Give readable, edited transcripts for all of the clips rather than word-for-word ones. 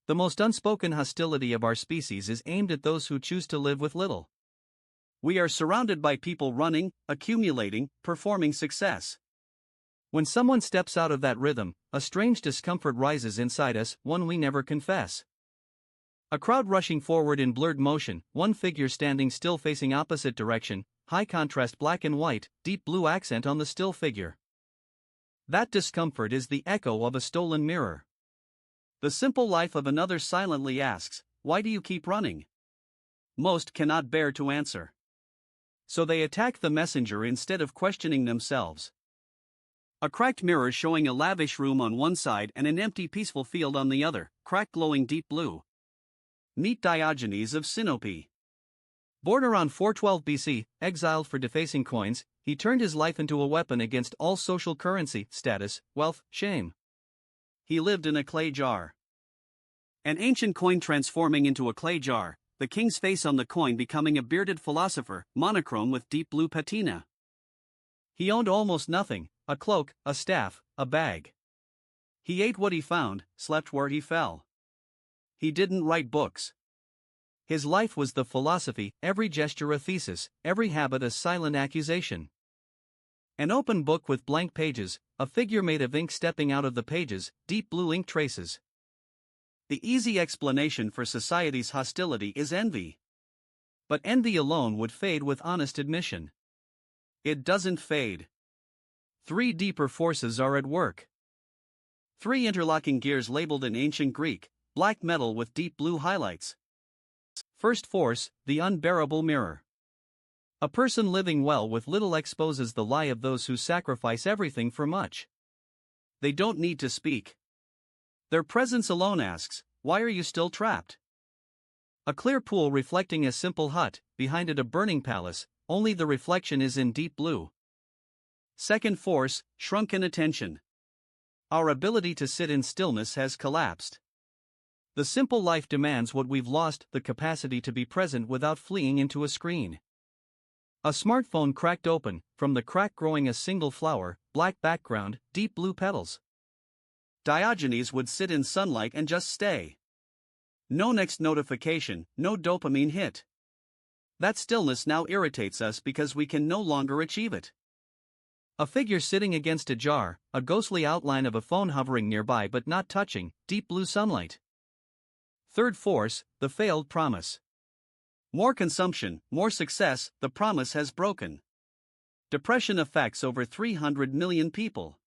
The most unspoken hostility of our species is aimed at those who choose to live with little. We are surrounded by people running, accumulating, performing success. When someone steps out of that rhythm, a strange discomfort rises inside us, one we never confess. A crowd rushing forward in blurred motion, one figure standing still facing opposite direction, high contrast black and white, deep blue accent on the still figure. That discomfort is the echo of a stolen mirror. The simple life of another silently asks, "Why do you keep running?" Most cannot bear to answer. So they attack the messenger instead of questioning themselves. A cracked mirror showing a lavish room on one side and an empty peaceful field on the other, cracked glowing deep blue. Meet Diogenes of Sinope. Born around 412 BC, exiled for defacing coins, he turned his life into a weapon against all social currency, status, wealth, shame. He lived in a clay jar. An ancient coin transforming into a clay jar, the king's face on the coin becoming a bearded philosopher, monochrome with deep blue patina. He owned almost nothing, a cloak, a staff, a bag. He ate what he found, slept where he fell. He didn't write books. His life was the philosophy, every gesture a thesis, every habit a silent accusation. An open book with blank pages, a figure made of ink stepping out of the pages, deep blue ink traces. The easy explanation for society's hostility is envy. But envy alone would fade with honest admission. It doesn't fade. Three deeper forces are at work. Three interlocking gears labeled in ancient Greek, black metal with deep blue highlights. First force, the unbearable mirror. A person living well with little exposes the lie of those who sacrifice everything for much. They don't need to speak. Their presence alone asks, "Why are you still trapped?" A clear pool reflecting a simple hut, behind it a burning palace, only the reflection is in deep blue. Second force, shrunken attention. Our ability to sit in stillness has collapsed. The simple life demands what we've lost, the capacity to be present without fleeing into a screen. A smartphone cracked open, from the crack growing a single flower, black background, deep blue petals. Diogenes would sit in sunlight and just stay. No next notification, no dopamine hit. That stillness now irritates us because we can no longer achieve it. A figure sitting against a jar, a ghostly outline of a phone hovering nearby but not touching, deep blue sunlight. Third force, the failed promise. More consumption, more success, the promise has broken. Depression affects over 300 million people.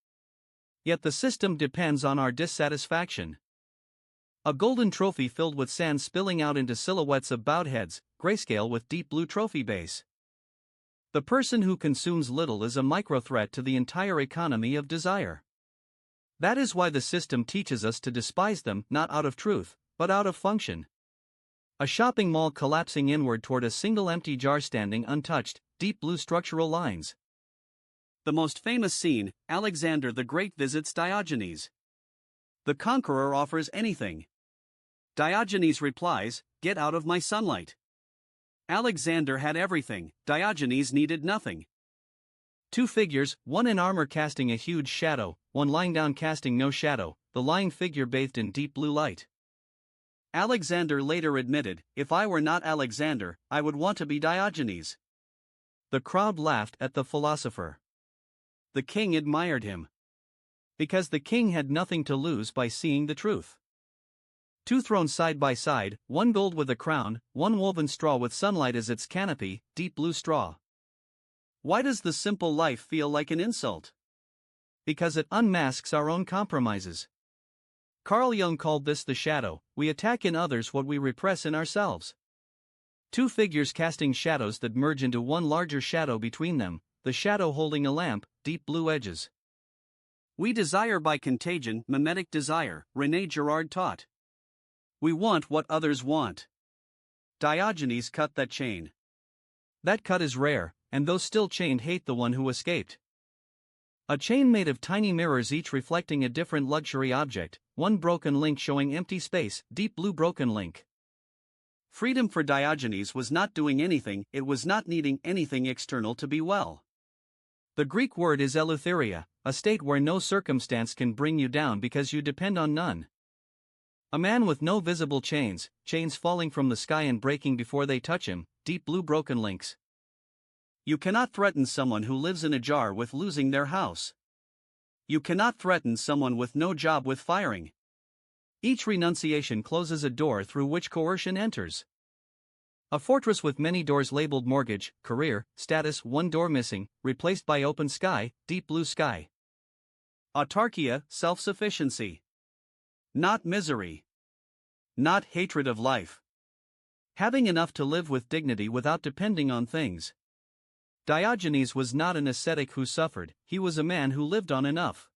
Yet the system depends on our dissatisfaction. A golden trophy filled with sand spilling out into silhouettes of bowed heads, grayscale with deep blue trophy base. The person who consumes little is a micro-threat to the entire economy of desire. That is why the system teaches us to despise them, not out of truth, but out of function. A shopping mall collapsing inward toward a single empty jar standing untouched, deep blue structural lines. The most famous scene, Alexander the Great visits Diogenes. The conqueror offers anything. Diogenes replies, "Get out of my sunlight." Alexander had everything, Diogenes needed nothing. Two figures, one in armor casting a huge shadow, one lying down casting no shadow, the lying figure bathed in deep blue light. Alexander later admitted, "If I were not Alexander, I would want to be Diogenes." The crowd laughed at the philosopher. The king admired him. Because the king had nothing to lose by seeing the truth. Two thrones side by side, one gold with a crown, one woven straw with sunlight as its canopy, deep blue straw. Why does the simple life feel like an insult? Because it unmasks our own compromises. Carl Jung called this the shadow. We attack in others what we repress in ourselves. Two figures casting shadows that merge into one larger shadow between them, the shadow holding a lamp, deep blue edges. We desire by contagion, mimetic desire, René Girard taught. We want what others want. Diogenes cut that chain. That cut is rare, and those still chained hate the one who escaped. A chain made of tiny mirrors each reflecting a different luxury object, one broken link showing empty space, deep blue broken link. Freedom for Diogenes was not doing anything, it was not needing anything external to be well. The Greek word is eleutheria, a state where no circumstance can bring you down because you depend on none. A man with no visible chains, chains falling from the sky and breaking before they touch him, deep blue broken links. You cannot threaten someone who lives in a jar with losing their house. You cannot threaten someone with no job with firing. Each renunciation closes a door through which coercion enters. A fortress with many doors labeled mortgage, career, status, one door missing, replaced by open sky, deep blue sky. Autarkia, self-sufficiency. Not misery. Not hatred of life. Having enough to live with dignity without depending on things. Diogenes was not an ascetic who suffered, he was a man who lived on enough.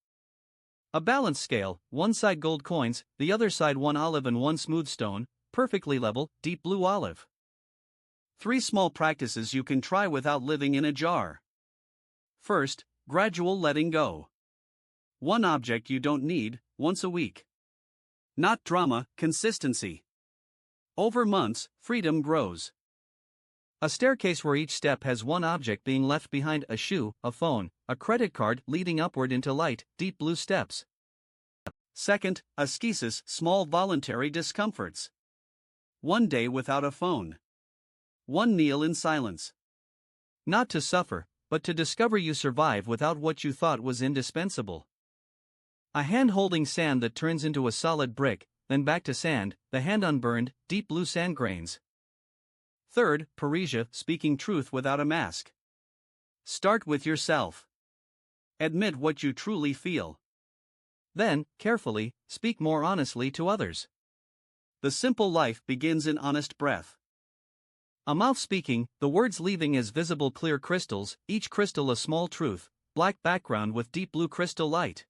A balance scale, one side gold coins, the other side one olive and one smooth stone, perfectly level, deep blue olive. 3 small practices you can try without living in a jar. First, gradual letting go. One object you don't need, once a week. Not drama, consistency. Over months, freedom grows. A staircase where each step has one object being left behind: a shoe, a phone, a credit card leading upward into light, deep blue steps. Second, ascesis, small voluntary discomforts. 1 day without a phone. 1 meal in silence. Not to suffer, but to discover you survive without what you thought was indispensable. A hand holding sand that turns into a solid brick, then back to sand, the hand unburned, deep blue sand grains. Third, parrhesia, speaking truth without a mask. Start with yourself. Admit what you truly feel. Then, carefully, speak more honestly to others. The simple life begins in honest breath. A mouth speaking, the words leaving as visible clear crystals, each crystal a small truth, black background with deep blue crystal light.